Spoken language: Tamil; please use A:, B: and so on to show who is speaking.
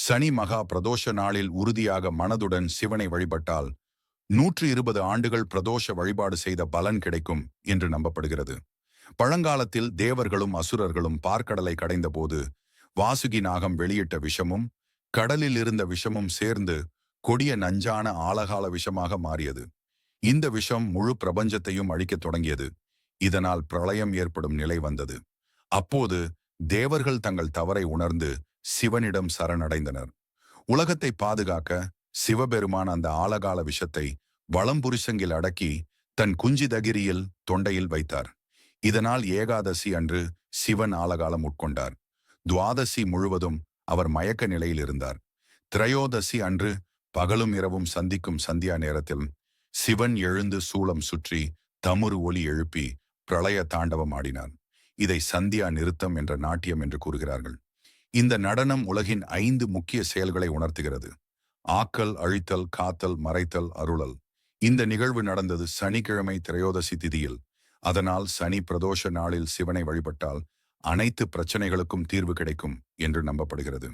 A: சனி மகா பிரதோஷ நாளில் உறுதியாக மனதுடன் சிவனை வழிபட்டால் 120 ஆண்டுகள் பிரதோஷ வழிபாடு செய்த பலன் கிடைக்கும் என்று நம்பப்படுகிறது. பழங்காலத்தில் தேவர்களும் அசுரர்களும் பார்க்கடலை கடைந்தபோது வாசுகி நாகம் வெளியிட்ட விஷமும் கடலில் இருந்த விஷமும் சேர்ந்து கொடிய நஞ்சான ஆழகால விஷமாக மாறியது. இந்த விஷம் முழு பிரபஞ்சத்தையும் அழிக்கத் தொடங்கியது. இதனால் பிரளயம் ஏற்படும் நிலை வந்தது. அப்போது தேவர்கள் தங்கள் தவறை உணர்ந்து சிவனிடம் சரணடைந்தனர். உலகத்தை பாதுகாக்க சிவபெருமான் அந்த ஆழகால விஷத்தை வளம்புரிசங்கில் அடக்கி தன் குஞ்சிதகிரியில் தொண்டையில் வைத்தார். இதனால் ஏகாதசி அன்று சிவன் ஆலகாலம் உட்கொண்டார். துவாதசி முழுவதும் அவர் மயக்க நிலையில் இருந்தார். திரையோதசி அன்று பகலும் இரவும் சந்திக்கும் சந்தியா நேரத்தில் சிவன் எழுந்து சூளம் சுற்றி தமுறு ஒலி எழுப்பி பிரளய தாண்டவம் ஆடினார். இதை சந்தியா நிறுத்தம் என்ற நாட்டியம் என்று கூறுகிறார்கள். இந்த நடனம் உலகின் 5 முக்கிய செயல்களை உணர்த்துகிறது: ஆக்கல், அழித்தல், காத்தல், மறைத்தல், அருளல். இந்த நிகழ்வு நடந்தது சனிக்கிழமை திரையோதசி திதியில். அதனால் சனி பிரதோஷ நாளில் சிவனை வழிபட்டால் அனைத்து பிரச்சனைகளுக்கும் தீர்வு கிடைக்கும் என்று நம்பப்படுகிறது.